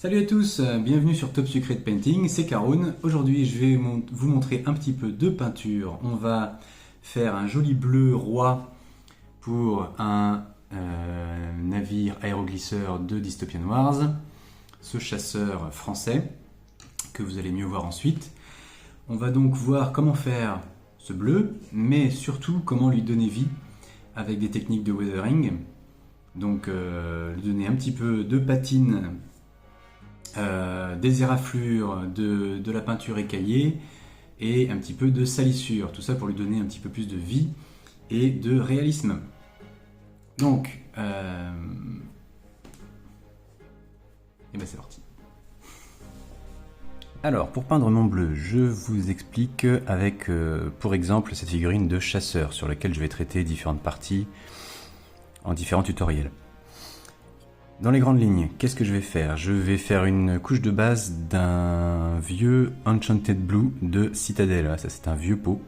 Salut à tous, bienvenue sur Top Secret Painting, c'est Caroun. Aujourd'hui je vais vous montrer un petit peu de peinture. On va faire un joli bleu roi pour un navire aéroglisseur de Dystopian Wars, ce chasseur français que vous allez mieux voir ensuite. On va donc voir comment faire ce bleu, mais surtout comment lui donner vie avec des techniques de weathering. Donc lui donner un petit peu de patine, des éraflures, de la peinture écaillée et un petit peu de salissure. Tout ça pour lui donner un petit peu plus de vie et de réalisme. Donc, et ben c'est parti. Alors, pour peindre mon bleu, je vous explique avec, pour exemple, cette figurine de chasseur sur laquelle je vais traiter différentes parties en différents tutoriels. Dans les grandes lignes, qu'est-ce que je vais faire? Je vais faire une couche de base d'un vieux Enchanted Blue de Citadel. Ça, c'est un vieux pot.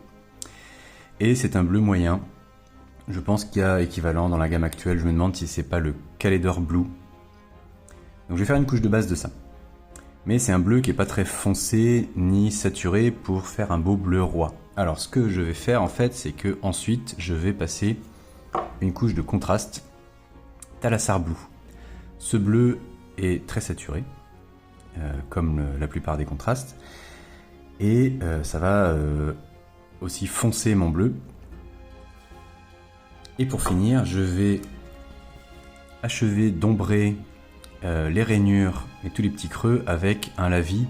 Et c'est un bleu moyen. Je pense qu'il y a équivalent dans la gamme actuelle. Je me demande si c'est pas le Calendar Blue. Donc je vais faire une couche de base de ça. Mais c'est un bleu qui est pas très foncé ni saturé pour faire un beau bleu roi. Alors ce que je vais faire en fait, c'est que ensuite je vais passer une couche de contraste Talassar Blue. Ce bleu est très saturé, comme la plupart des contrastes, et ça va aussi foncer mon bleu. Et pour finir, je vais achever d'ombrer les rainures et tous les petits creux avec un lavis,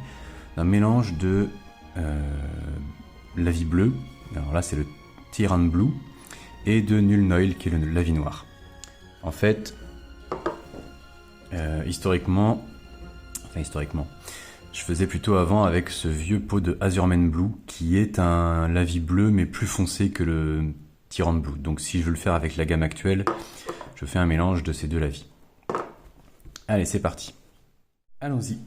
un mélange de lavis bleu, alors là c'est le Tyran Blue, et de Null Oil qui est le lavis noir. En fait, historiquement, je faisais plutôt avant avec ce vieux pot de Azurmen Blue qui est un lavis bleu mais plus foncé que le Tyran Blue. Donc si je veux le faire avec la gamme actuelle, je fais un mélange de ces deux lavis. Allez, c'est parti. Allons-y.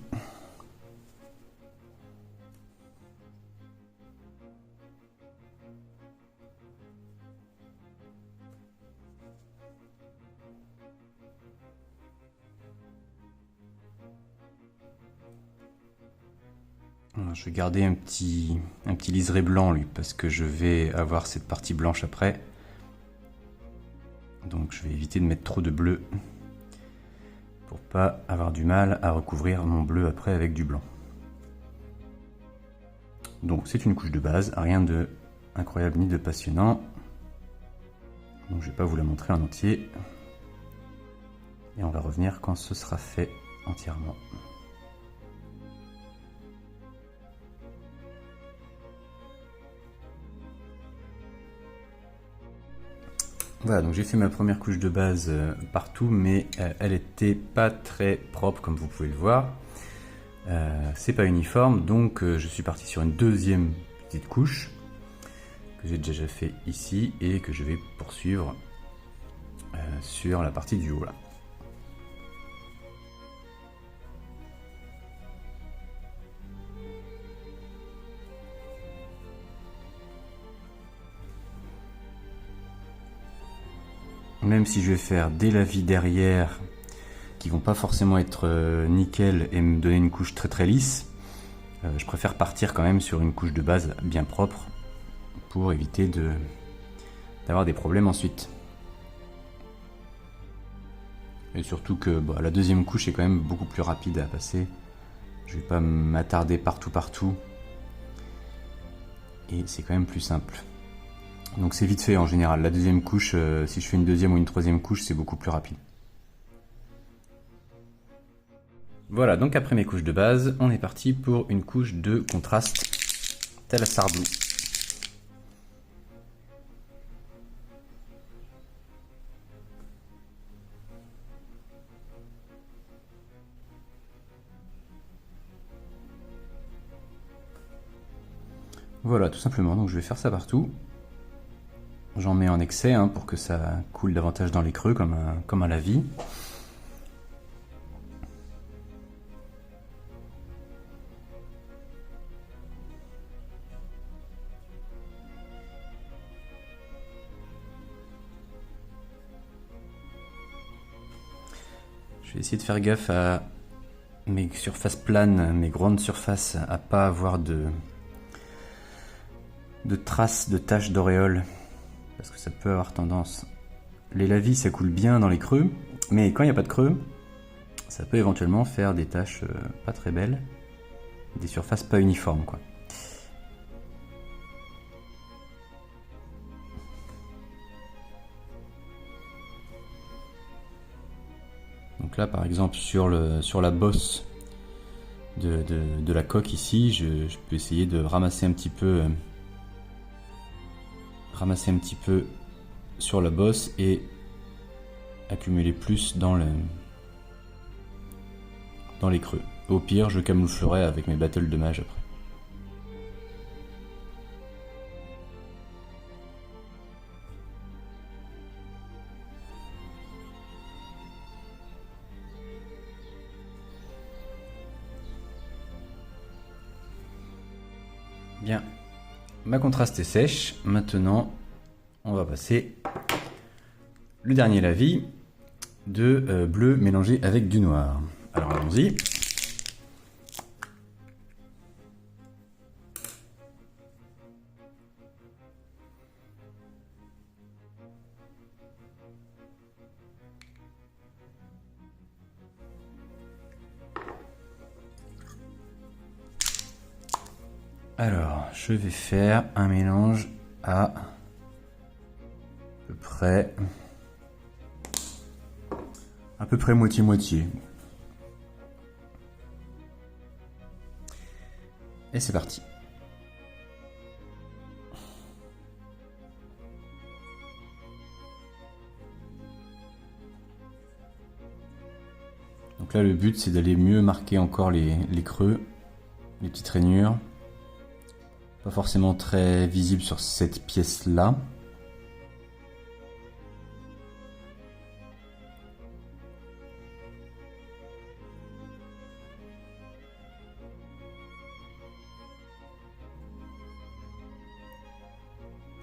Je vais garder un petit liseré blanc lui parce que je vais avoir cette partie blanche après. Donc je vais éviter de mettre trop de bleu pour pas avoir du mal à recouvrir mon bleu après avec du blanc. Donc c'est une couche de base, rien de incroyable ni de passionnant. Donc je vais pas vous la montrer en entier. Et on va revenir quand ce sera fait entièrement. Voilà, donc j'ai fait ma première couche de base partout, mais elle était pas très propre comme vous pouvez le voir. C'est pas uniforme, donc je suis parti sur une deuxième petite couche que j'ai déjà fait ici et que je vais poursuivre sur la partie du haut là. Même si je vais faire des lavis derrière qui vont pas forcément être nickel et me donner une couche très très lisse, je préfère partir quand même sur une couche de base bien propre pour éviter d'avoir des problèmes ensuite. Et surtout que la deuxième couche est quand même beaucoup plus rapide à passer. Je vais pas m'attarder partout et c'est quand même plus simple. Donc c'est vite fait en général. La deuxième couche, si je fais une deuxième ou une troisième couche, c'est beaucoup plus rapide. Voilà, donc après mes couches de base, on est parti pour une couche de contraste Talassar Blue. Voilà, tout simplement, donc je vais faire ça partout. J'en mets en excès pour que ça coule davantage dans les creux comme un lavis. Je vais essayer de faire gaffe à mes surfaces planes, mes grandes surfaces, à pas avoir de traces, de taches d'auréoles, parce que ça peut avoir tendance. Les lavis, ça coule bien dans les creux, mais quand il n'y a pas de creux, ça peut éventuellement faire des taches pas très belles, des surfaces pas uniformes, quoi. Donc là, par exemple, sur la bosse de la coque ici, je peux essayer de ramasser un petit peu sur la bosse et accumuler plus dans les creux. Au pire, je camouflerai avec mes battles de mage après. Bien, ma contraste est sèche. Maintenant, on va passer le dernier lavis de bleu mélangé avec du noir. Alors allons-y. Alors, je vais faire un mélange à peu près moitié-moitié. Et c'est parti. Donc là, le but, c'est d'aller mieux marquer encore les creux, les petites rainures. Pas forcément très visible sur cette pièce-là.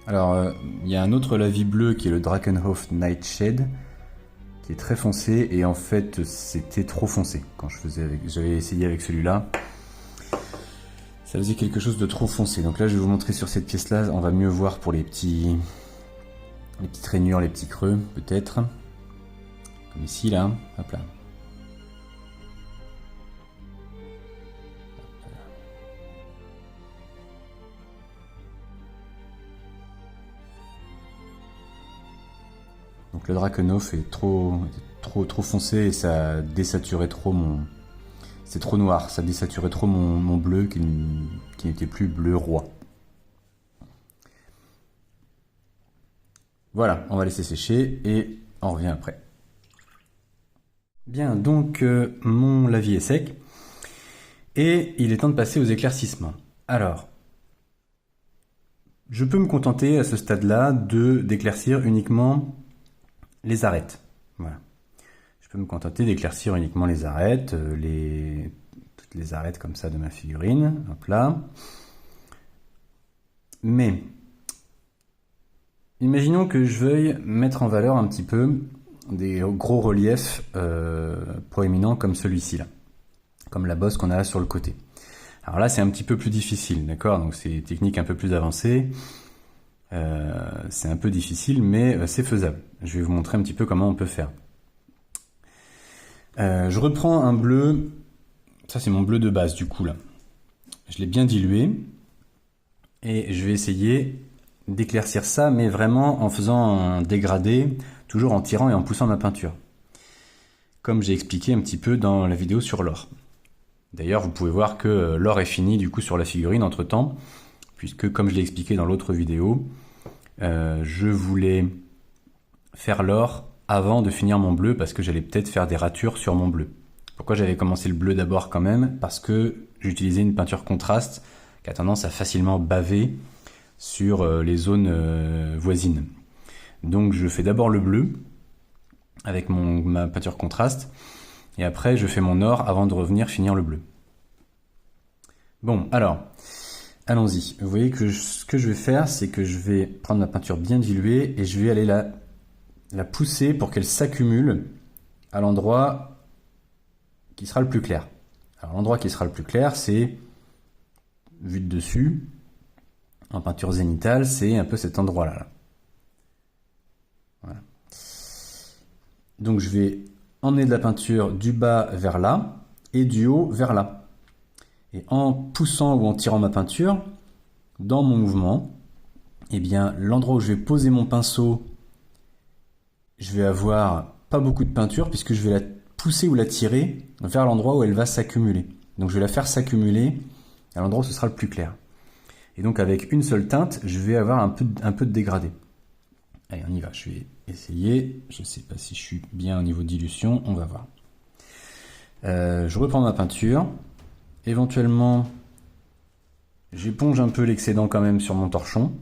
Alors, il y a un autre lavis bleu qui est le Drakenhof Nightshade, qui est très foncé, et en fait, c'était trop foncé quand j'avais essayé avec celui-là. Ça faisait quelque chose de trop foncé. Donc là, je vais vous montrer sur cette pièce-là, on va mieux voir pour les petites rainures, les petits creux, peut-être. Comme ici, là. Hop là. Donc le Drakenhof est trop foncé et ça désaturait trop mon... C'est trop noir, ça désaturait trop mon bleu qui n'était plus bleu roi. Voilà, on va laisser sécher et on revient après. Bien, donc mon lavis est sec et il est temps de passer aux éclaircissements. Alors, je peux me contenter à ce stade-là d'éclaircir uniquement les arêtes. Voilà. Je peux me contenter d'éclaircir uniquement les arêtes, toutes les arêtes comme ça de ma figurine. Hop là. Mais, imaginons que je veuille mettre en valeur un petit peu des gros reliefs proéminents comme celui-ci là. Comme la bosse qu'on a sur le côté. Alors là, c'est un petit peu plus difficile, d'accord? Donc c'est une technique un peu plus avancée. C'est un peu difficile, mais c'est faisable. Je vais vous montrer un petit peu comment on peut faire. Je reprends un bleu, ça c'est mon bleu de base du coup là. Je l'ai bien dilué et je vais essayer d'éclaircir ça, mais vraiment en faisant un dégradé, toujours en tirant et en poussant ma peinture. Comme j'ai expliqué un petit peu dans la vidéo sur l'or. D'ailleurs, vous pouvez voir que l'or est fini du coup sur la figurine entre temps, puisque comme je l'ai expliqué dans l'autre vidéo, je voulais faire l'or avant de finir mon bleu parce que j'allais peut-être faire des ratures sur mon bleu. Pourquoi j'avais commencé le bleu d'abord quand même? Parce que j'utilisais une peinture contraste qui a tendance à facilement baver sur les zones voisines. Donc je fais d'abord le bleu avec ma peinture contraste et après je fais mon or avant de revenir finir le bleu. Bon, alors, allons-y. Vous voyez que ce que je vais faire, c'est que je vais prendre ma peinture bien diluée et je vais aller la pousser pour qu'elle s'accumule à l'endroit qui sera le plus clair. Alors l'endroit qui sera le plus clair, c'est, vu de dessus, en peinture zénitale, c'est un peu cet endroit-là. Là. Voilà. Donc je vais emmener de la peinture du bas vers là, et du haut vers là. Et en poussant ou en tirant ma peinture, dans mon mouvement, eh bien, l'endroit où je vais poser mon pinceau, je vais avoir pas beaucoup de peinture puisque je vais la pousser ou la tirer vers l'endroit où elle va s'accumuler. Donc je vais la faire s'accumuler à l'endroit où ce sera le plus clair. Et donc avec une seule teinte, je vais avoir un peu de dégradé. Allez, on y va, je vais essayer. Je ne sais pas si je suis bien au niveau de dilution, on va voir. Je reprends ma peinture. Éventuellement, j'éponge un peu l'excédent quand même sur mon torchon.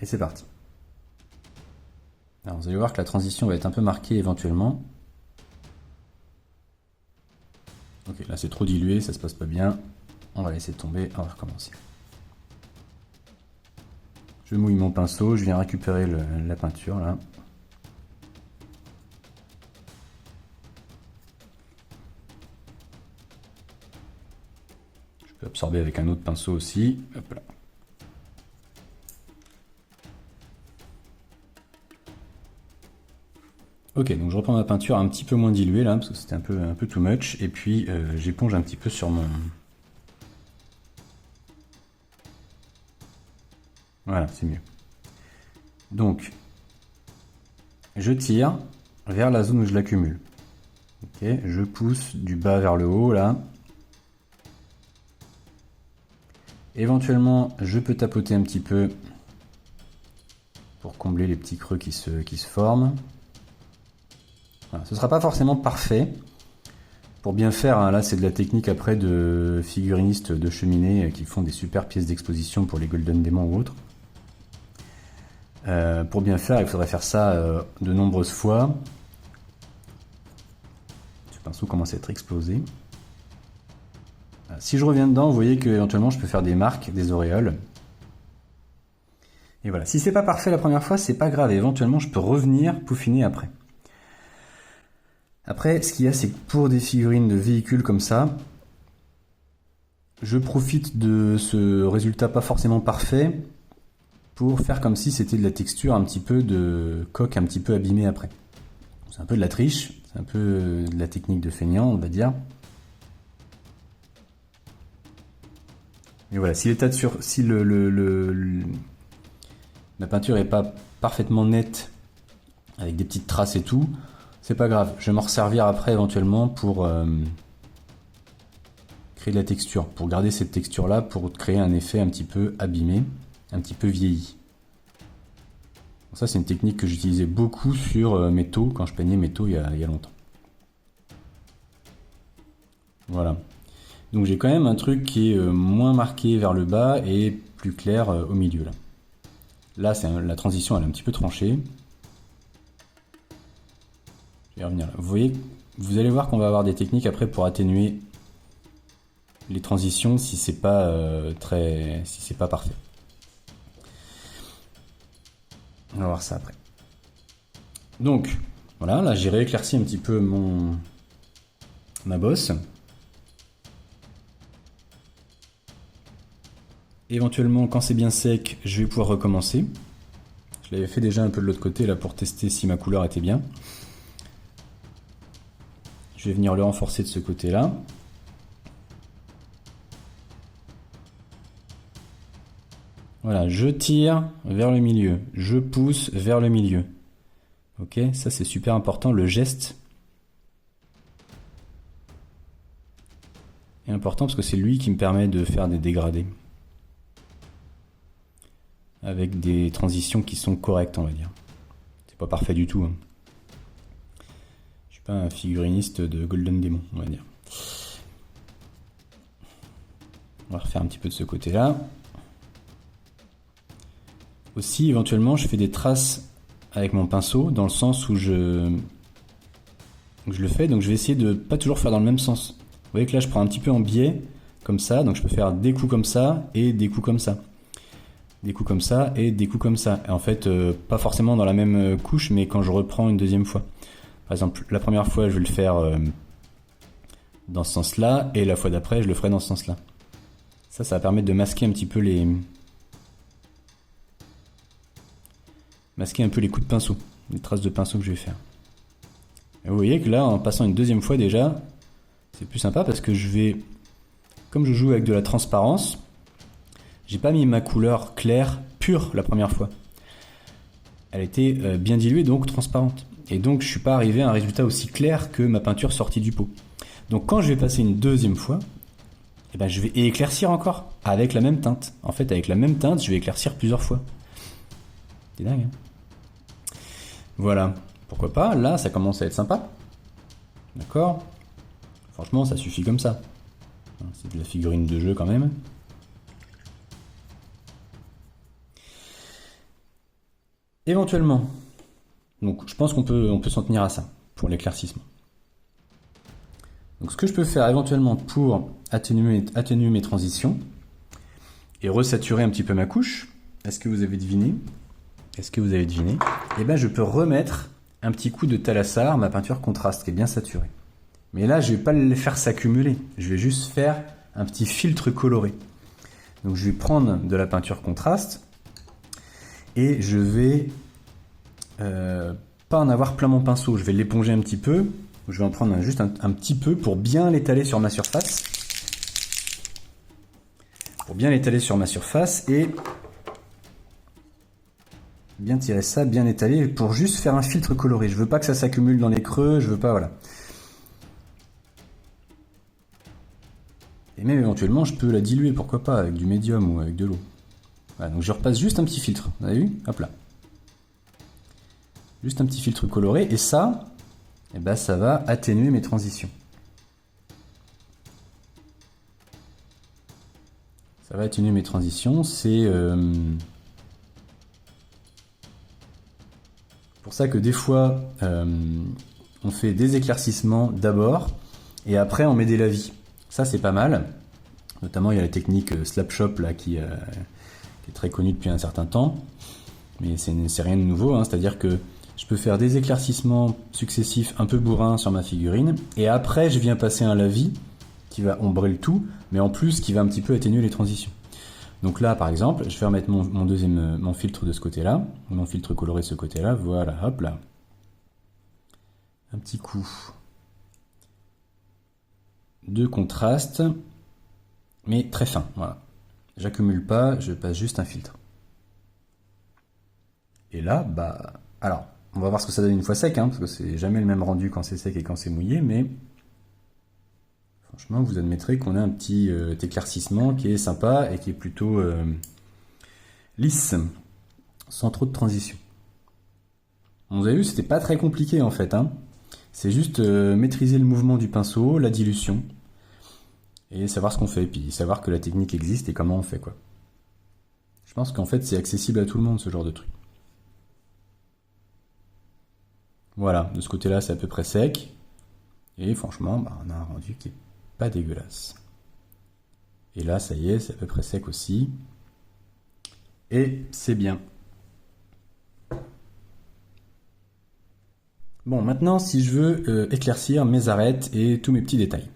Et c'est parti. Alors vous allez voir que la transition va être un peu marquée éventuellement. Ok, là c'est trop dilué, ça se passe pas bien. On va laisser tomber, on va recommencer. Je mouille mon pinceau, je viens récupérer la peinture là. Je peux absorber avec un autre pinceau aussi. Hop là. Ok, donc je reprends ma peinture un petit peu moins diluée là, parce que c'était un peu too much, et puis j'éponge un petit peu sur mon... Voilà, c'est mieux. Donc, je tire vers la zone où je l'accumule. Ok, je pousse du bas vers le haut là. Éventuellement, je peux tapoter un petit peu pour combler les petits creux qui se forment. Voilà, ce ne sera pas forcément parfait. Pour bien faire, hein, là c'est de la technique après de figurinistes de cheminée qui font des super pièces d'exposition pour les Golden Demon ou autres. Pour bien faire, il faudrait faire ça de nombreuses fois. Ce pinceau commence à être explosé. Si je reviens dedans, vous voyez qu'éventuellement je peux faire des marques, des auréoles. Et voilà, si c'est pas parfait la première fois, c'est pas grave. Éventuellement, je peux revenir peaufiner après. Après, ce qu'il y a, c'est que pour des figurines de véhicules comme ça, je profite de ce résultat pas forcément parfait pour faire comme si c'était de la texture un petit peu de coque un petit peu abîmée après. C'est un peu de la triche, c'est un peu de la technique de feignant, on va dire. Et voilà, si l'état de si la peinture est pas parfaitement nette, avec des petites traces et tout, c'est pas grave. Je vais m'en resservir après éventuellement pour créer de la texture, pour garder cette texture là, pour créer un effet un petit peu abîmé, un petit peu vieilli. Donc ça c'est une technique que j'utilisais beaucoup sur mes taux, quand je peignais mes taux il y a longtemps. Voilà. Donc j'ai quand même un truc qui est moins marqué vers le bas et plus clair au milieu là. Là la transition elle est un petit peu tranchée. Je vais revenir là. Vous voyez, vous allez voir qu'on va avoir des techniques après pour atténuer les transitions si c'est pas si c'est pas parfait. On va voir ça après. Donc voilà, là j'ai rééclairci un petit peu ma bosse. Éventuellement, quand c'est bien sec, je vais pouvoir recommencer. Je l'avais fait déjà un peu de l'autre côté là pour tester si ma couleur était bien. Je vais venir le renforcer de ce côté-là. Voilà, je tire vers le milieu, je pousse vers le milieu. Ok, ça c'est super important, le geste est important parce que c'est lui qui me permet de faire des dégradés. Avec des transitions qui sont correctes, on va dire. C'est pas parfait du tout. Hein. Je suis pas un figuriniste de Golden Demon, on va dire. On va refaire un petit peu de ce côté-là. Aussi, éventuellement, je fais des traces avec mon pinceau, dans le sens où je le fais. Donc je vais essayer de pas toujours faire dans le même sens. Vous voyez que là, je prends un petit peu en biais, comme ça. Donc je peux faire des coups comme ça et des coups comme ça. Des coups comme ça et des coups comme ça. Et en fait, pas forcément dans la même couche, mais quand je reprends une deuxième fois. Par exemple, la première fois, je vais le faire dans ce sens-là, et la fois d'après, je le ferai dans ce sens-là. Ça va permettre de masquer un petit peu les... Masquer un peu les coups de pinceau, les traces de pinceau que je vais faire. Et vous voyez que là, en passant une deuxième fois déjà, c'est plus sympa parce que je vais... Comme je joue avec de la transparence, j'ai pas mis ma couleur claire pure la première fois. Elle était bien diluée, donc transparente. Et donc je suis pas arrivé à un résultat aussi clair que ma peinture sortie du pot. Donc quand je vais passer une deuxième fois, eh ben, je vais éclaircir encore avec la même teinte. En fait, avec la même teinte, je vais éclaircir plusieurs fois. C'est dingue, hein? Voilà. Pourquoi pas? Là, ça commence à être sympa. D'accord? Franchement, ça suffit comme ça. C'est de la figurine de jeu quand même. Éventuellement. Donc, je pense qu'on peut s'en tenir à ça pour l'éclaircissement. Donc, ce que je peux faire éventuellement pour atténuer mes transitions et resaturer un petit peu ma couche, est-ce que vous avez deviné? Eh bien, je peux remettre un petit coup de thalassar, ma peinture contraste qui est bien saturée. Mais là, je ne vais pas le faire s'accumuler. Je vais juste faire un petit filtre coloré. Donc, je vais prendre de la peinture contraste et je vais pas en avoir plein mon pinceau. Je vais l'éponger un petit peu. Je vais en prendre juste un petit peu pour bien l'étaler sur ma surface. Et bien tirer ça, bien étaler pour juste faire un filtre coloré. Je veux pas que ça s'accumule dans les creux, je veux pas, voilà. Et même éventuellement, je peux la diluer, pourquoi pas, avec du médium ou avec de l'eau. Voilà, donc je repasse juste un petit filtre, vous avez vu? Hop là. Juste un petit filtre coloré, et ça, eh ben, ça va atténuer mes transitions. Ça va atténuer mes transitions, c'est... pour ça que des fois, on fait des éclaircissements d'abord, et après on met des lavis. Ça c'est pas mal. Notamment il y a la technique Slapshot là, qui est très connue depuis un certain temps. Mais c'est rien de nouveau, hein. C'est-à-dire que je peux faire des éclaircissements successifs un peu bourrins sur ma figurine, et après je viens passer un lavis qui va ombrer le tout, mais en plus qui va un petit peu atténuer les transitions. Donc là, par exemple, je vais remettre mon filtre de ce côté-là, mon filtre coloré de ce côté-là, voilà, hop là. Un petit coup de contraste, mais très fin, voilà. J'accumule pas, je passe juste un filtre. Et là, bah, alors, on va voir ce que ça donne une fois sec, hein, parce que c'est jamais le même rendu quand c'est sec et quand c'est mouillé, mais franchement, vous admettrez qu'on a un petit éclaircissement qui est sympa et qui est plutôt lisse, sans trop de transition. Vous avez vu, c'était pas très compliqué en fait, hein. C'est juste maîtriser le mouvement du pinceau, la dilution, et savoir ce qu'on fait, puis savoir que la technique existe et comment on fait, quoi. Je pense qu'en fait, c'est accessible à tout le monde, ce genre de truc. Voilà, de ce côté-là, c'est à peu près sec. Et franchement, bah, on a un rendu qui est pas dégueulasse. Et là, ça y est, c'est à peu près sec aussi. Et c'est bien. Bon, maintenant, si je veux éclaircir mes arêtes et tous mes petits détails.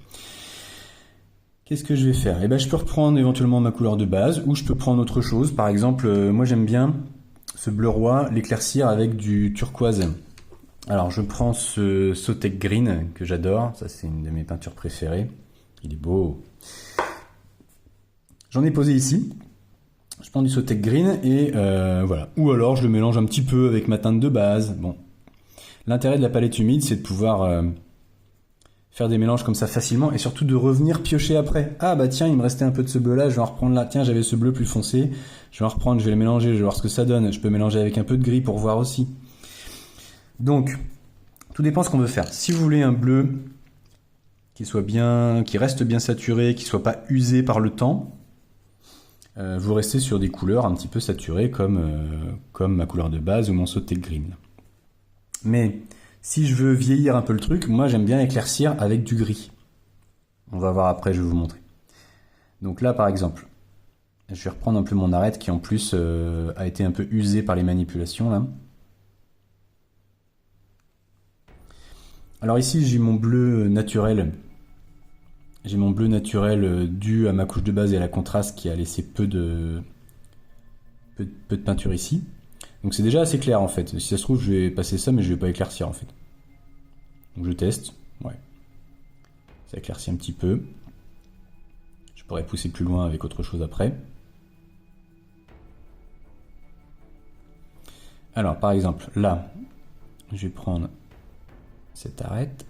Qu'est-ce que je vais faire? Eh ben, je peux reprendre éventuellement ma couleur de base, ou je peux prendre autre chose. Par exemple, moi j'aime bien ce bleu roi, l'éclaircir avec du turquoise. Alors, je prends ce Sotek Green que j'adore. Ça, c'est une de mes peintures préférées. Il est beau. J'en ai posé ici. Je prends du Sotek Green et voilà. Ou alors, je le mélange un petit peu avec ma teinte de base. Bon. L'intérêt de la palette humide, c'est de pouvoir faire des mélanges comme ça facilement et surtout de revenir piocher après. Ah bah tiens, il me restait un peu de ce bleu là, je vais en reprendre là. Tiens, j'avais ce bleu plus foncé. Je vais en reprendre, je vais le mélanger, je vais voir ce que ça donne. Je peux mélanger avec un peu de gris pour voir aussi. Donc, tout dépend de ce qu'on veut faire. Si vous voulez un bleu qui soit bien, qui reste bien saturé, qui soit pas usé par le temps, vous restez sur des couleurs un petit peu saturées comme ma couleur de base ou mon Sotek Green. Mais si je veux vieillir un peu le truc, moi j'aime bien éclaircir avec du gris. On va voir après, je vais vous montrer. Donc là par exemple, je vais reprendre un peu mon arête qui en plus a été un peu usée par les manipulations là. Alors ici j'ai mon bleu naturel j'ai mon bleu naturel dû à ma couche de base et à la contraste qui a laissé peu de peinture ici. Donc c'est déjà assez clair en fait. Si ça se trouve, je vais passer ça, mais je vais pas éclaircir en fait. Donc je teste. Ouais. Ça éclaircit un petit peu. Je pourrais pousser plus loin avec autre chose après. Alors par exemple, là, je vais prendre cette arête.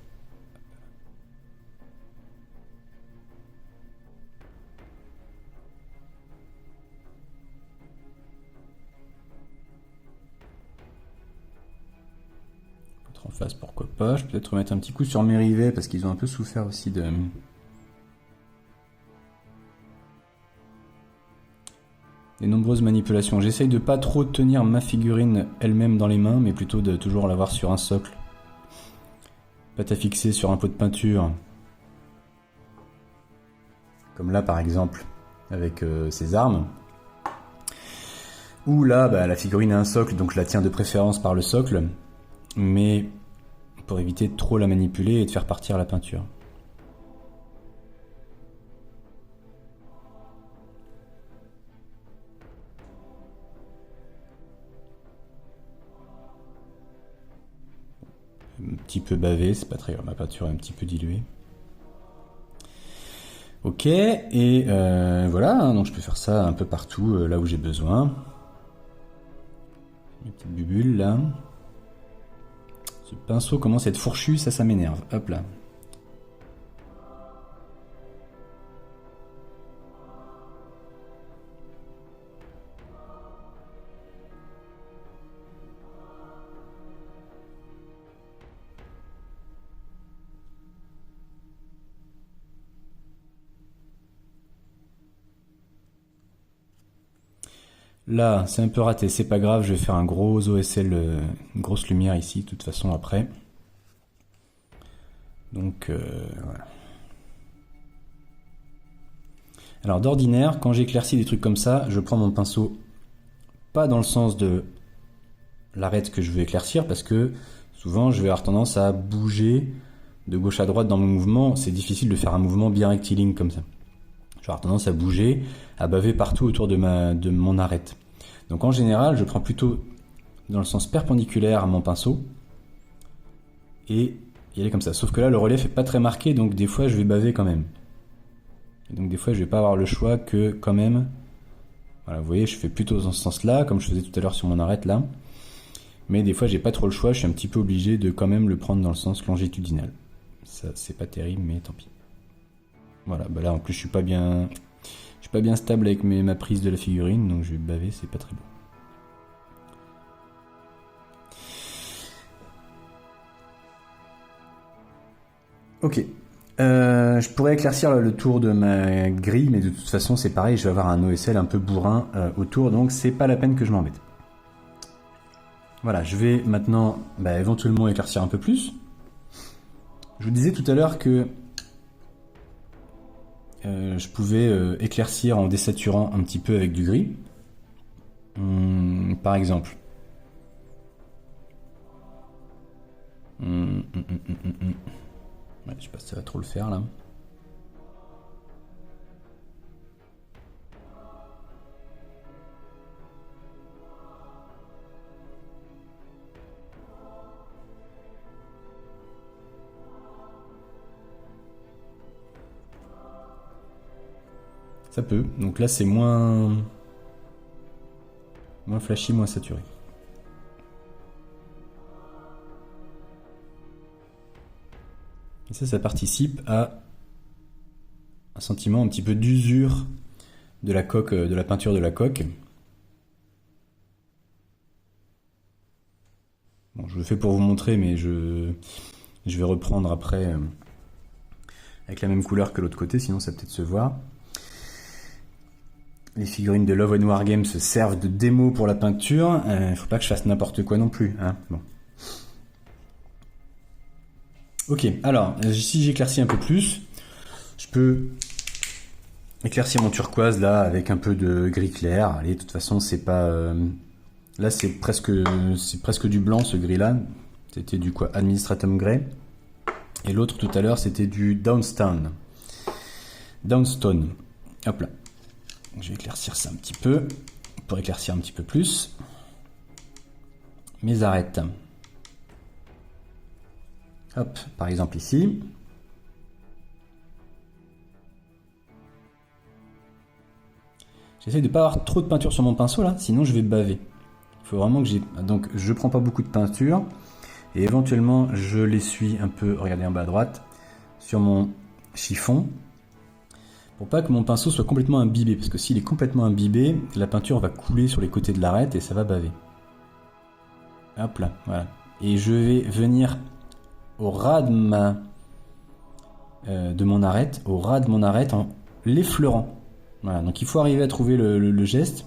En face, pourquoi pas. Je peux peut-être remettre un petit coup sur mes rivets parce qu'ils ont un peu souffert aussi de... des nombreuses manipulations. J'essaye de pas trop tenir ma figurine elle-même dans les mains, mais plutôt de toujours l'avoir sur un socle. Pâte à fixer sur un pot de peinture. Comme là par exemple, avec ces armes. Ou là, bah, la figurine a un socle, donc je la tiens de préférence par le socle. Mais pour éviter de trop la manipuler et de faire partir la peinture. Un petit peu bavé, c'est pas très grave, ma peinture est un petit peu diluée. Ok, et voilà, hein, donc je peux faire ça un peu partout, là où j'ai besoin. Une petite bubule là. Ce pinceau commence à être fourchu, ça m'énerve. Hop là. Là, c'est un peu raté, c'est pas grave, je vais faire un gros OSL, une grosse lumière ici, de toute façon, après. Donc, voilà. Alors, d'ordinaire, quand j'éclaircis des trucs comme ça, je prends mon pinceau pas dans le sens de l'arête que je veux éclaircir, parce que souvent, je vais avoir tendance à bouger de gauche à droite dans mon mouvement. C'est difficile de faire un mouvement bien rectiligne comme ça. Je vais avoir tendance à bouger, à baver partout autour de mon arête. Donc en général, je prends plutôt dans le sens perpendiculaire à mon pinceau et y aller comme ça. Sauf que là, le relief est pas très marqué, donc des fois, je vais baver quand même. Et donc des fois, je vais pas avoir le choix que quand même... Voilà, vous voyez, je fais plutôt dans ce sens-là, comme je faisais tout à l'heure sur mon arête là. Mais des fois, j'ai pas trop le choix, je suis un petit peu obligé de quand même le prendre dans le sens longitudinal. Ça, c'est pas terrible, mais tant pis. Voilà, bah là en plus je suis pas bien stable avec ma prise de la figurine, donc je vais baver, c'est pas très bon. Ok, je pourrais éclaircir le tour de ma grille, mais de toute façon c'est pareil, je vais avoir un OSL un peu bourrin autour, donc c'est pas la peine que je m'embête. Voilà, je vais maintenant éventuellement éclaircir un peu plus. Je vous disais tout à l'heure que je pouvais éclaircir en désaturant un petit peu avec du gris. Par exemple. Ouais, je sais pas si ça va trop le faire là. Ça peut. Donc là, c'est moins flashy, moins saturé. Et ça participe à un sentiment un petit peu d'usure de la coque, de la peinture de la coque. Bon, je le fais pour vous montrer, mais je vais reprendre après avec la même couleur que l'autre côté, sinon ça va peut-être se voir. Les figurines de Love and Wargames se servent de démo pour la peinture. Faut pas que je fasse n'importe quoi non plus, hein. Bon. Ok, alors, si j'éclaircis un peu plus, je peux éclaircir mon turquoise là avec un peu de gris clair. Allez, de toute façon, c'est pas... là, c'est presque du blanc, ce gris-là. C'était du quoi, Administratum Grey. Et l'autre, tout à l'heure, c'était du Downstone. Downstone. Hop là. Je vais éclaircir ça un petit peu, pour éclaircir un petit peu plus. Mes arêtes. Hop, par exemple ici. J'essaie de ne pas avoir trop de peinture sur mon pinceau là, sinon je vais baver. Il faut vraiment que j'ai... Donc je prends pas beaucoup de peinture. Et éventuellement je l'essuie un peu, regardez en bas à droite, sur mon chiffon. Pour pas que mon pinceau soit complètement imbibé. Parce que s'il est complètement imbibé, la peinture va couler sur les côtés de l'arête et ça va baver. Hop là, voilà. Et je vais venir au ras de mon arête, en l'effleurant. Voilà, donc il faut arriver à trouver le geste,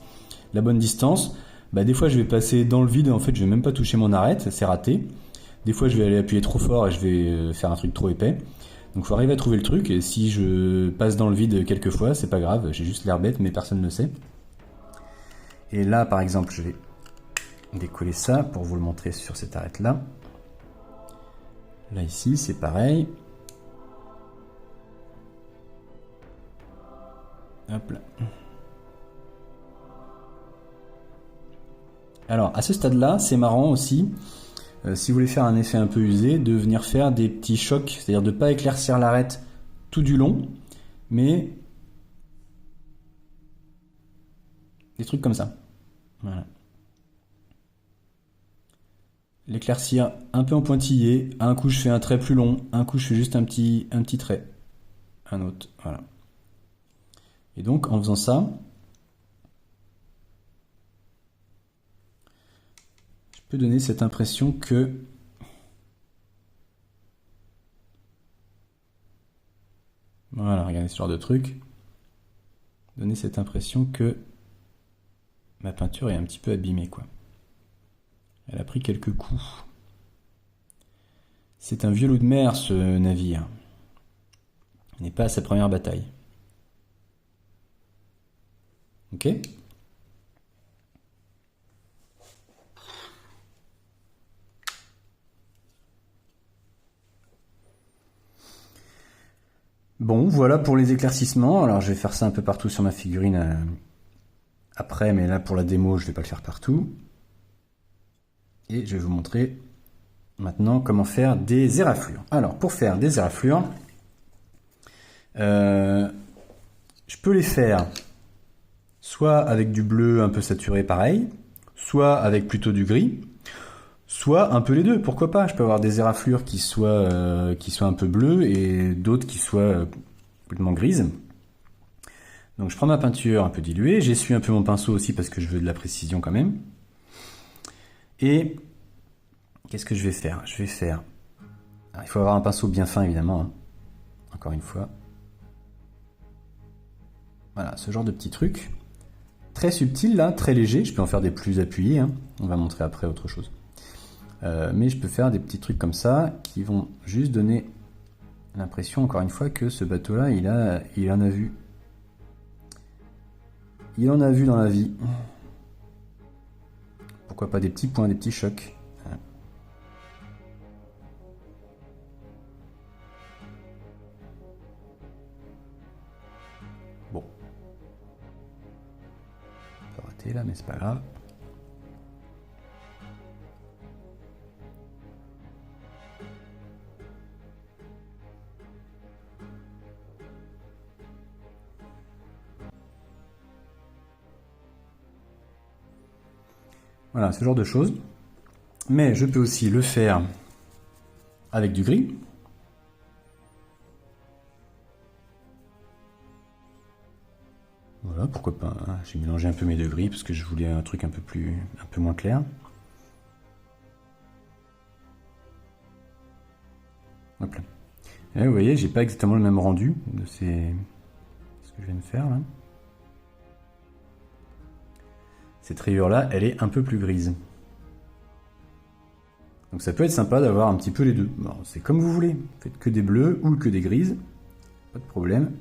la bonne distance. Bah, des fois je vais passer dans le vide, en fait je vais même pas toucher mon arête, c'est raté. Des fois je vais aller appuyer trop fort et je vais faire un truc trop épais. Donc il faut arriver à trouver le truc, et si je passe dans le vide quelques fois, c'est pas grave, j'ai juste l'air bête mais personne ne le sait. Et là par exemple je vais décoller ça pour vous le montrer sur cette arête là. Là ici c'est pareil. Hop là. Alors à ce stade là c'est marrant aussi, si vous voulez faire un effet un peu usé, de venir faire des petits chocs, c'est-à-dire de ne pas éclaircir l'arête tout du long, mais des trucs comme ça. Voilà. L'éclaircir un peu en pointillé, un coup je fais un trait plus long, un coup je fais juste un petit trait, un autre, voilà. Et donc en faisant ça, je peux donner cette impression que voilà, regardez ce genre de truc, donner cette impression que ma peinture est un petit peu abîmée, quoi. Elle a pris quelques coups. C'est un vieux loup de mer, ce navire. Il n'est pas à sa première bataille. Ok ? Bon, voilà pour les éclaircissements. Alors je vais faire ça un peu partout sur ma figurine après, mais là pour la démo, je ne vais pas le faire partout. Et je vais vous montrer maintenant comment faire des éraflures. Alors pour faire des éraflures, je peux les faire soit avec du bleu un peu saturé pareil, soit avec plutôt du gris, soit un peu les deux, pourquoi pas. Je peux avoir des éraflures qui soient un peu bleues et d'autres qui soient complètement grises. Donc je prends ma peinture un peu diluée, j'essuie un peu mon pinceau aussi parce que je veux de la précision quand même. Et qu'est-ce que je vais faire ? Je vais faire... Alors, il faut avoir un pinceau bien fin évidemment, hein. Encore une fois. Voilà, ce genre de petit truc. Très subtil là, très léger, je peux en faire des plus appuyés, hein. On va montrer après autre chose. Mais je peux faire des petits trucs comme ça qui vont juste donner l'impression, encore une fois, que ce bateau-là, il en a vu. Il en a vu dans la vie. Pourquoi pas des petits points, des petits chocs. Bon. On peut rater là, mais c'est pas grave. Voilà, ce genre de choses. Mais je peux aussi le faire avec du gris. Voilà, pourquoi pas. Hein. J'ai mélangé un peu mes deux gris parce que je voulais un truc un peu moins clair. Hop là. Et vous voyez, j'ai pas exactement le même rendu de ce que je viens de faire là. Cette rayure-là, elle est un peu plus grise. Donc ça peut être sympa d'avoir un petit peu les deux. Bon, c'est comme vous voulez. Faites que des bleus ou que des grises. Pas de problème.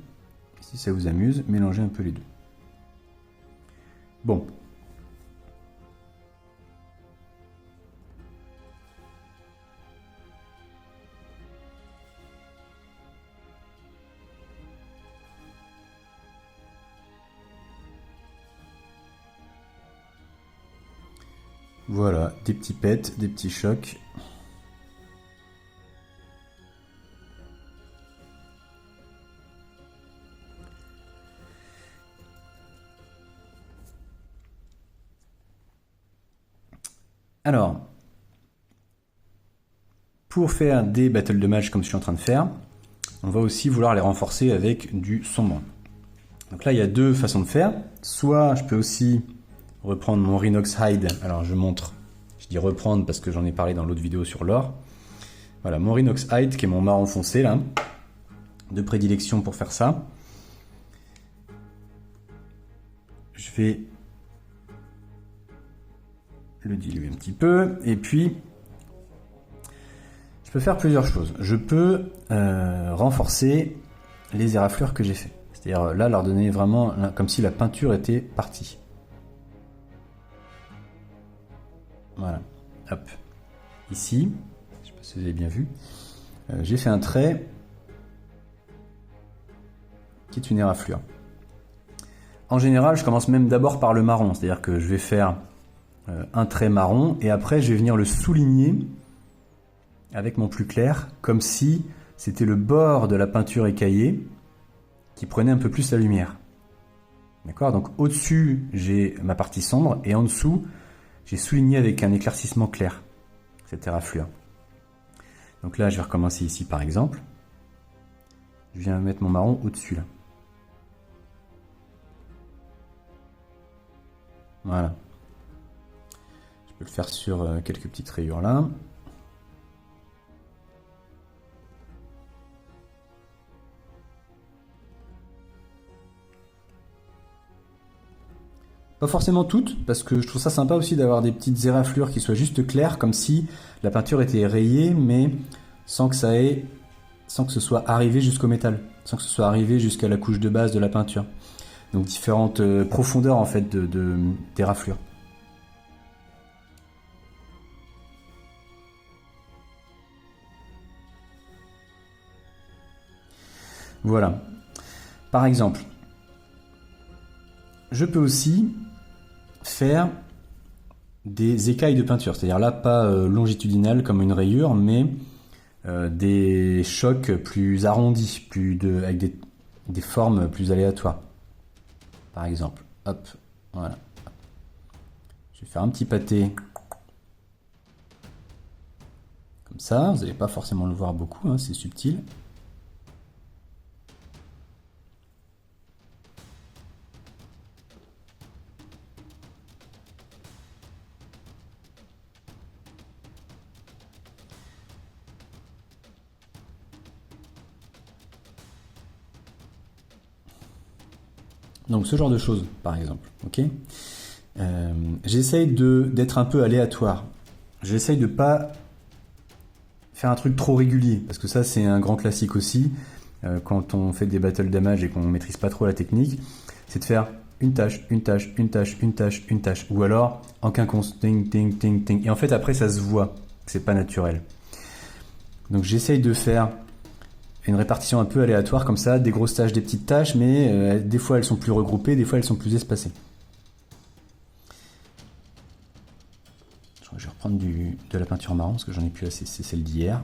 Si ça vous amuse, mélangez un peu les deux. Bon. Voilà, des petits pets, des petits chocs. Alors, pour faire des battles de match comme je suis en train de faire, on va aussi vouloir les renforcer avec du sombre. Donc là, il y a deux façons de faire. Soit je peux aussi reprendre mon Rhinox Hide. Alors je montre, je dis reprendre parce que j'en ai parlé dans l'autre vidéo sur l'or. Voilà, mon Rhinox Hide qui est mon marron foncé là, de prédilection pour faire ça. Je vais le diluer un petit peu et puis je peux faire plusieurs choses. Je peux renforcer les éraflures que j'ai fait. C'est-à-dire là leur donner vraiment comme si la peinture était partie. Voilà, hop. Ici, je ne sais pas si vous avez bien vu, j'ai fait un trait qui est une éraflure. En général, je commence même d'abord par le marron, c'est-à-dire que je vais faire un trait marron et après je vais venir le souligner avec mon plus clair, comme si c'était le bord de la peinture écaillée qui prenait un peu plus la lumière. D'accord? Donc au-dessus, j'ai ma partie sombre et en dessous, j'ai souligné avec un éclaircissement clair cette éraflure. Donc là, je vais recommencer ici par exemple. Je viens mettre mon marron au-dessus là. Voilà. Je peux le faire sur quelques petites rayures là. Pas forcément toutes, parce que je trouve ça sympa aussi d'avoir des petites éraflures qui soient juste claires, comme si la peinture était rayée, mais sans que ce soit arrivé jusqu'au métal, sans que ce soit arrivé jusqu'à la couche de base de la peinture. Donc différentes profondeurs en fait d'éraflures. Voilà. Par exemple, je peux aussi faire des écailles de peinture, c'est-à-dire là pas longitudinales comme une rayure, mais des chocs plus arrondis, avec des formes plus aléatoires. Par exemple, hop, voilà. Je vais faire un petit pâté comme ça, vous n'allez pas forcément le voir beaucoup, hein, c'est subtil. Donc ce genre de choses, par exemple, ok. J'essaye d'être un peu aléatoire. J'essaye de pas faire un truc trop régulier, parce que ça c'est un grand classique aussi, quand on fait des battle damage et qu'on maîtrise pas trop la technique, c'est de faire une tâche, une tâche, une tâche, une tâche, une tâche, ou alors en quinconce, ting, ting, ting, ting, et en fait après ça se voit que c'est pas naturel. Donc j'essaye de faire une répartition un peu aléatoire comme ça, des grosses tâches, des petites tâches, mais des fois elles sont plus regroupées, des fois elles sont plus espacées. Je vais reprendre de la peinture marron parce que j'en ai plus assez, c'est celle d'hier.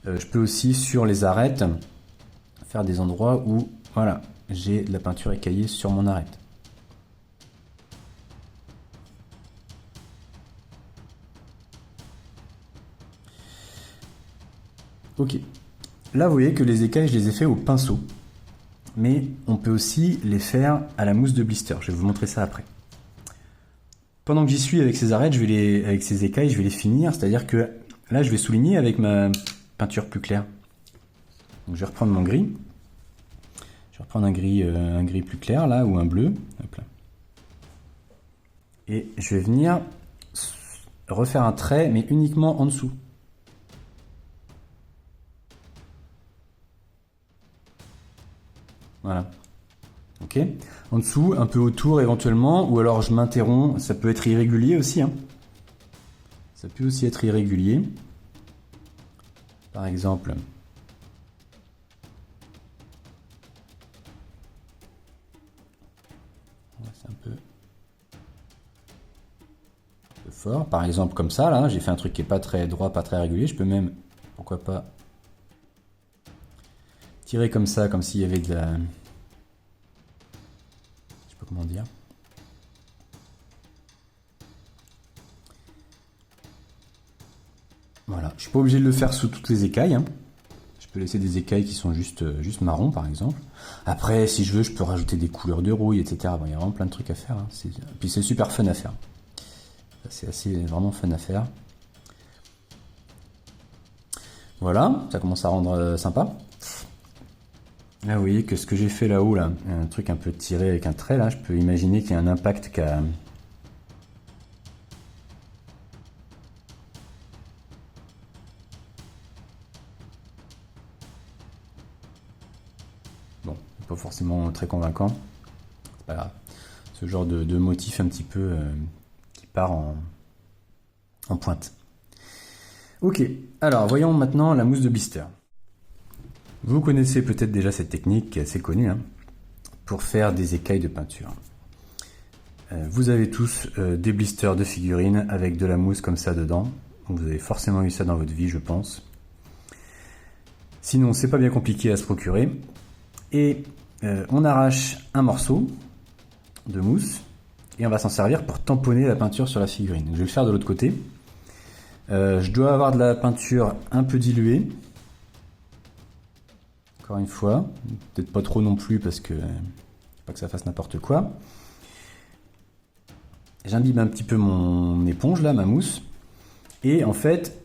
Je peux aussi sur les arêtes faire des endroits où voilà, j'ai de la peinture écaillée sur mon arête. Ok. Là, vous voyez que les écailles, je les ai fait au pinceau. Mais on peut aussi les faire à la mousse de blister. Je vais vous montrer ça après. Pendant que j'y suis avec ces arêtes, avec ces écailles, je vais les finir. C'est-à-dire que là, je vais souligner avec ma peinture plus claire. Donc, je vais reprendre mon gris. Je vais reprendre un gris plus clair là, ou un bleu. Hop là. Et je vais venir refaire un trait, mais uniquement en dessous. Voilà. Ok. En dessous, un peu autour éventuellement, ou alors je m'interromps. Ça peut être irrégulier aussi. Hein. Ça peut aussi être irrégulier. Par exemple, c'est un peu peu fort. Par exemple comme ça, là, j'ai fait un truc qui est pas très droit, pas très régulier. Je peux même, pourquoi pas, tirer comme ça, comme s'il y avait de la... Je sais pas comment dire. Voilà, je suis pas obligé de le faire sous toutes les écailles, hein. Je peux laisser des écailles qui sont juste marron par exemple. Après, si je veux, je peux rajouter des couleurs de rouille, etc. Bon, il y a vraiment plein de trucs à faire, hein. Puis c'est super fun à faire. C'est vraiment fun à faire. Voilà, ça commence à rendre sympa. Là, vous voyez que ce que j'ai fait là-haut, là, un truc un peu tiré avec un trait, là, je peux imaginer qu'il y a un impact qui a... Bon, pas forcément très convaincant. C'est pas grave. Ce genre de motif un petit peu qui part en pointe. Ok, alors voyons maintenant la mousse de blister. Vous connaissez peut-être déjà cette technique qui est assez connue, hein, pour faire des écailles de peinture. Vous avez tous des blisters de figurines avec de la mousse comme ça dedans. Vous avez forcément eu ça dans votre vie, je pense. Sinon, c'est pas bien compliqué à se procurer. Et on arrache un morceau de mousse et on va s'en servir pour tamponner la peinture sur la figurine. Donc, je vais le faire de l'autre côté. Je dois avoir de la peinture un peu diluée. Encore une fois, peut-être pas trop non plus parce que pas que ça fasse n'importe quoi. J'imbibe un petit peu mon éponge là, ma mousse, et en fait,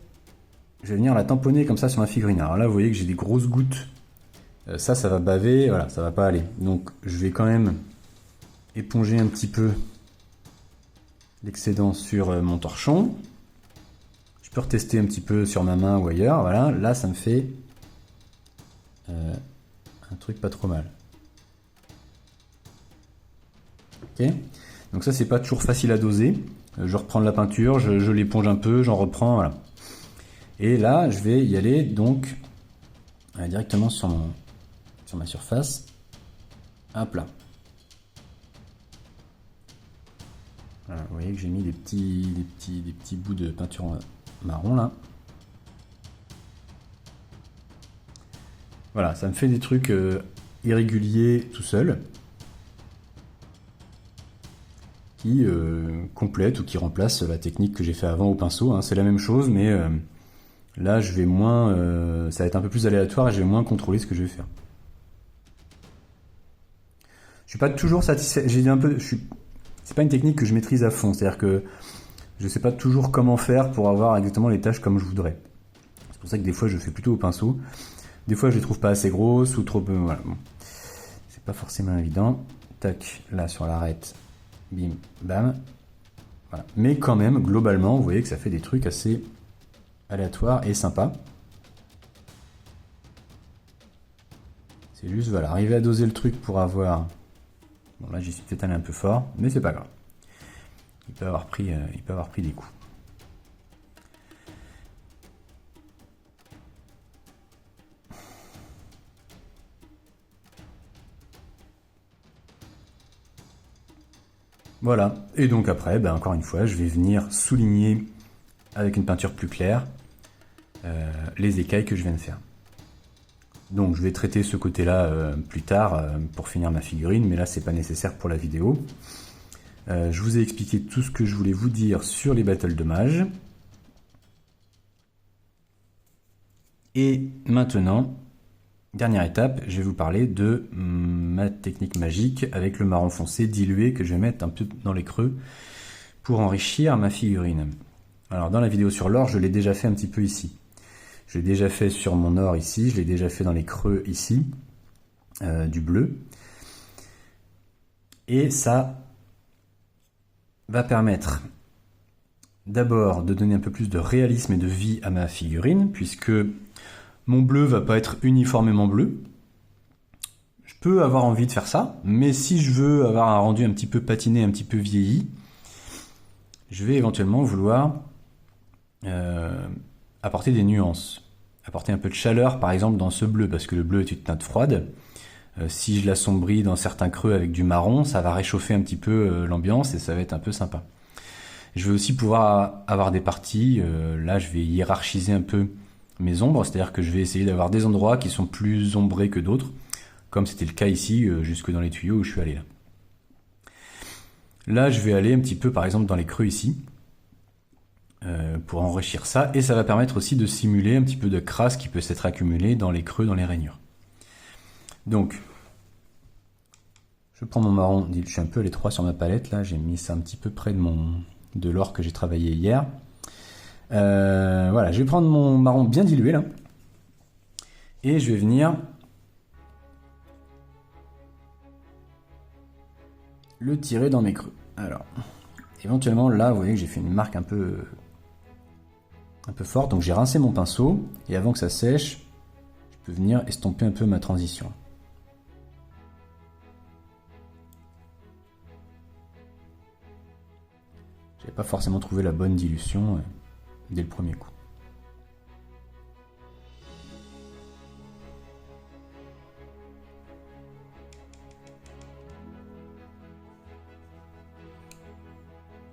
je vais venir la tamponner comme ça sur ma figurine. Alors là, vous voyez que j'ai des grosses gouttes. Ça va baver, voilà, ça va pas aller. Donc, je vais quand même éponger un petit peu l'excédent sur mon torchon. Je peux retester un petit peu sur ma main ou ailleurs. Voilà, là, ça me fait un truc pas trop mal. Ok. Donc ça, c'est pas toujours facile à doser. Je reprends de la peinture, je l'éponge un peu, j'en reprends, voilà. Et là, je vais y aller donc directement sur ma surface. Hop là. Voilà, vous voyez que j'ai mis des petits bouts de peinture marron là. Voilà, ça me fait des trucs irréguliers tout seul, qui complètent ou qui remplacent la technique que j'ai fait avant au pinceau, hein. C'est la même chose, mais là je vais moins, ça va être un peu plus aléatoire et je vais moins contrôler ce que je vais faire. Je suis pas toujours satisfait, j'ai dit un peu, c'est pas une technique que je maîtrise à fond, c'est-à-dire que je sais pas toujours comment faire pour avoir exactement les tâches comme je voudrais. C'est pour ça que des fois je fais plutôt au pinceau. Des fois je les trouve pas assez grosses ou trop... voilà. Bon. C'est pas forcément évident. Tac, là sur l'arête. Bim, bam. Voilà. Mais quand même, globalement, vous voyez que ça fait des trucs assez aléatoires et sympas. C'est juste, voilà, arriver à doser le truc pour avoir... Bon là j'y suis peut-être allé un peu fort, mais c'est pas grave. Il peut avoir pris des coups. Voilà, et donc après, encore une fois, je vais venir souligner avec une peinture plus claire les écailles que je viens de faire. Donc je vais traiter ce côté-là plus tard pour finir ma figurine, mais là c'est pas nécessaire pour la vidéo. Je vous ai expliqué tout ce que je voulais vous dire sur les battles de mages. Et maintenant, dernière étape, je vais vous parler de ma technique magique avec le marron foncé dilué que je vais mettre un peu dans les creux pour enrichir ma figurine. Alors dans la vidéo sur l'or, je l'ai déjà fait un petit peu ici. Je l'ai déjà fait sur mon or ici, je l'ai déjà fait dans les creux ici, du bleu. Et ça va permettre d'abord de donner un peu plus de réalisme et de vie à ma figurine, puisque mon bleu va pas être uniformément bleu. Je peux avoir envie de faire ça, mais si je veux avoir un rendu un petit peu patiné, un petit peu vieilli, je vais éventuellement vouloir apporter des nuances. Apporter un peu de chaleur, par exemple, dans ce bleu, parce que le bleu est une teinte froide. Si je l'assombris dans certains creux avec du marron, ça va réchauffer un petit peu l'ambiance et ça va être un peu sympa. Je veux aussi pouvoir avoir des parties, là je vais hiérarchiser un peu mes ombres, c'est-à-dire que je vais essayer d'avoir des endroits qui sont plus ombrés que d'autres, comme c'était le cas ici, jusque dans les tuyaux où je suis allé là. Là je vais aller un petit peu par exemple dans les creux ici, pour enrichir ça, et ça va permettre aussi de simuler un petit peu de crasse qui peut s'être accumulée dans les creux, dans les rainures. Donc, je prends mon marron, je suis un peu à l'étroit sur ma palette, là j'ai mis ça un petit peu près de l'or que j'ai travaillé hier. Voilà, je vais prendre mon marron bien dilué là, et je vais venir le tirer dans mes creux. Alors, éventuellement là, vous voyez que j'ai fait une marque un peu forte, donc j'ai rincé mon pinceau, et avant que ça sèche, je peux venir estomper un peu ma transition. J'avais pas forcément trouvé la bonne dilution dès le premier coup.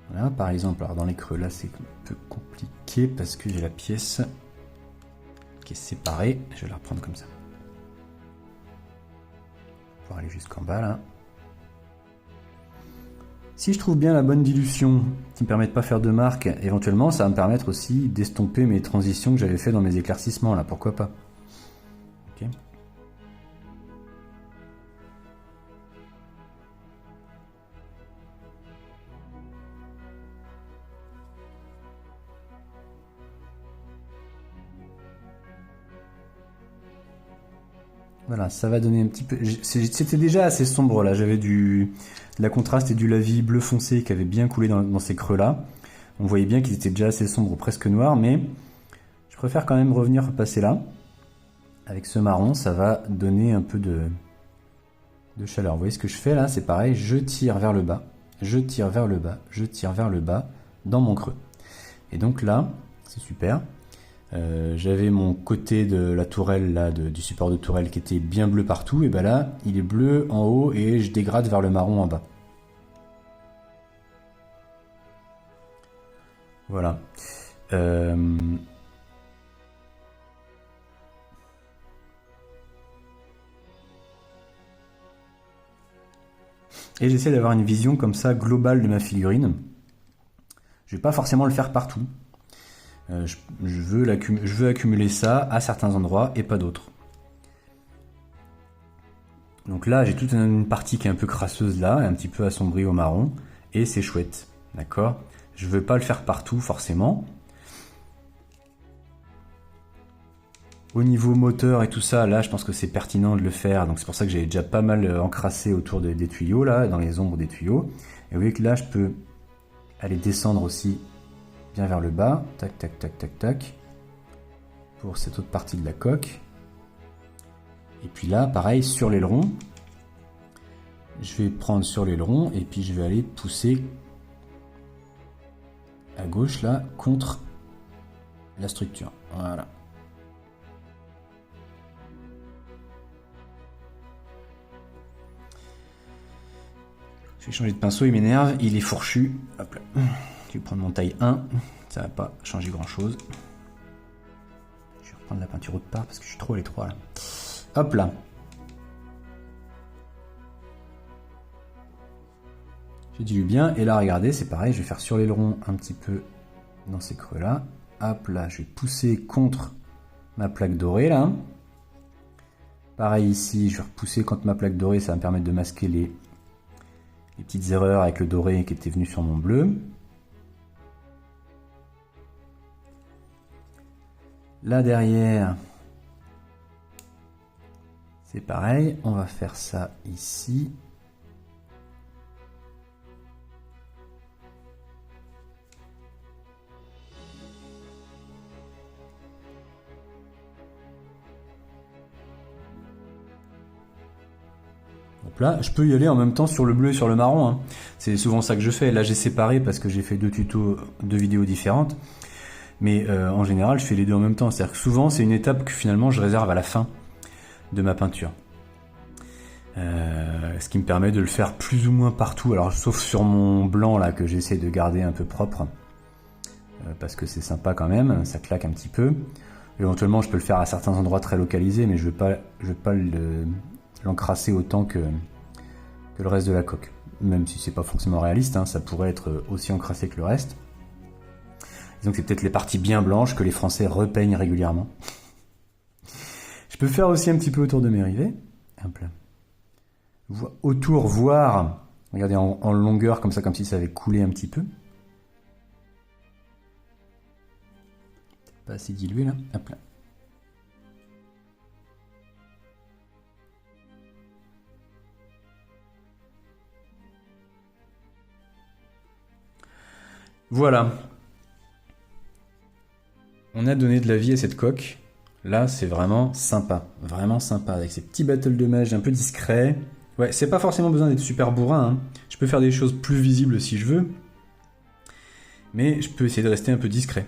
Voilà, par exemple, alors dans les creux là c'est un peu compliqué parce que j'ai la pièce qui est séparée. Je vais la reprendre comme ça. Pour aller jusqu'en bas là. Si je trouve bien la bonne dilution qui me permet de pas faire de marque, éventuellement ça va me permettre aussi d'estomper mes transitions que j'avais fait dans mes éclaircissements là, pourquoi pas. Okay. Voilà, ça va donner un petit peu... C'était déjà assez sombre là, j'avais de la contraste et du lavis bleu foncé qui avait bien coulé dans ces creux là. On voyait bien qu'ils étaient déjà assez sombres, presque noirs, mais je préfère quand même revenir passer là. Avec ce marron, ça va donner un peu de chaleur. Vous voyez ce que je fais là, c'est pareil, je tire vers le bas, je tire vers le bas, je tire vers le bas dans mon creux. Et donc là, c'est super. J'avais mon côté de la tourelle là, du support de tourelle qui était bien bleu partout, et ben là il est bleu en haut et je dégrade vers le marron en bas. Voilà. Et j'essaie d'avoir une vision comme ça globale de ma figurine. Je vais pas forcément le faire partout. Je veux accumuler ça à certains endroits et pas d'autres. Donc là, j'ai toute une partie qui est un peu crasseuse là, un petit peu assombrie au marron, et c'est chouette, d'accord? Je veux pas le faire partout forcément. Au niveau moteur et tout ça, là, je pense que c'est pertinent de le faire, donc c'est pour ça que j'avais déjà pas mal encrassé autour des tuyaux là, dans les ombres des tuyaux. Et vous voyez que là, je peux aller descendre aussi bien vers le bas, tac, tac, tac, tac, tac, pour cette autre partie de la coque. Et puis là, pareil, sur l'aileron, je vais prendre sur l'aileron et puis je vais aller pousser à gauche, là, contre la structure. Voilà. Je vais changer de pinceau, il m'énerve, il est fourchu. Hop là. Je vais prendre mon taille 1, ça va pas changer grand chose. Je vais reprendre la peinture autre part parce que je suis trop à l'étroit là. Hop là. Je dilue bien et là regardez, c'est pareil, je vais faire sur l'aileron un petit peu dans ces creux là. Hop là, je vais pousser contre ma plaque dorée là. Pareil ici, je vais repousser contre ma plaque dorée, ça va me permettre de masquer les petites erreurs avec le doré qui était venu sur mon bleu. Là derrière, c'est pareil, on va faire ça ici. Donc là, je peux y aller en même temps sur le bleu et sur le marron, hein. C'est souvent ça que je fais. Là, j'ai séparé parce que j'ai fait deux vidéos différentes. Mais en général, je fais les deux en même temps. C'est-à-dire que souvent, c'est une étape que finalement, je réserve à la fin de ma peinture. Ce qui me permet de le faire plus ou moins partout, alors sauf sur mon blanc là que j'essaie de garder un peu propre, parce que c'est sympa quand même, ça claque un petit peu. Éventuellement je peux le faire à certains endroits très localisés, mais je veux pas l'encrasser autant que le reste de la coque. Même si c'est pas forcément réaliste, hein, ça pourrait être aussi encrassé que le reste. Donc c'est peut-être les parties bien blanches que les Français repeignent régulièrement. Je peux faire aussi un petit peu autour de mes rivets. Hop là. Autour, voire, regardez, en longueur, comme ça, comme si ça avait coulé un petit peu. Pas assez dilué là. Hop là. Voilà. On a donné de la vie à cette coque. Là, c'est vraiment sympa, avec ces petits battles de mage un peu discrets. Ouais, c'est pas forcément besoin d'être super bourrin, hein. Je peux faire des choses plus visibles si je veux, mais je peux essayer de rester un peu discret.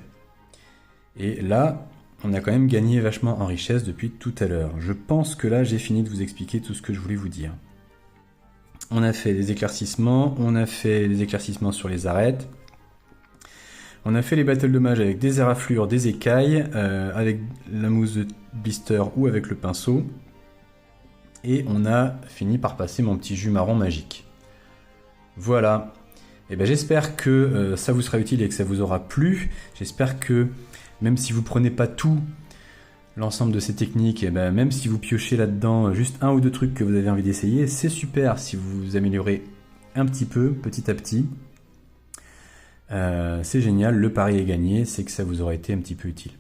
Et là, on a quand même gagné vachement en richesse depuis tout à l'heure. Je pense que là, j'ai fini de vous expliquer tout ce que je voulais vous dire. On a fait des éclaircissements, sur les arêtes. On a fait les battles de mage avec des éraflures, des écailles, avec la mousse de blister ou avec le pinceau. Et on a fini par passer mon petit jus marron magique. Voilà. Et ben j'espère que ça vous sera utile et que ça vous aura plu. J'espère que même si vous prenez pas tout l'ensemble de ces techniques, et ben même si vous piochez là-dedans juste un ou deux trucs que vous avez envie d'essayer, c'est super si vous vous améliorez un petit peu, petit à petit. C'est génial, le pari est gagné, c'est que ça vous aura été un petit peu utile.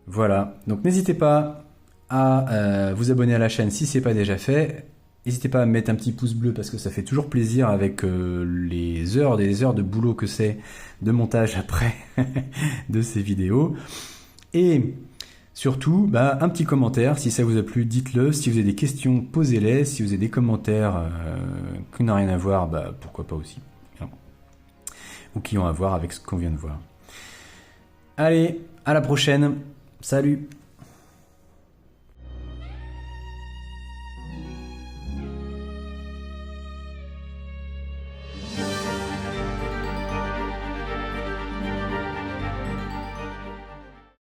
Voilà, donc n'hésitez pas à vous abonner à la chaîne si ce n'est pas déjà fait. N'hésitez pas à mettre un petit pouce bleu parce que ça fait toujours plaisir avec les heures de boulot que c'est de montage après de ces vidéos. Et surtout, un petit commentaire, si ça vous a plu, dites-le. Si vous avez des questions, posez-les. Si vous avez des commentaires qui n'ont rien à voir, pourquoi pas aussi. Ou qui ont à voir avec ce qu'on vient de voir. Allez, à la prochaine. Salut!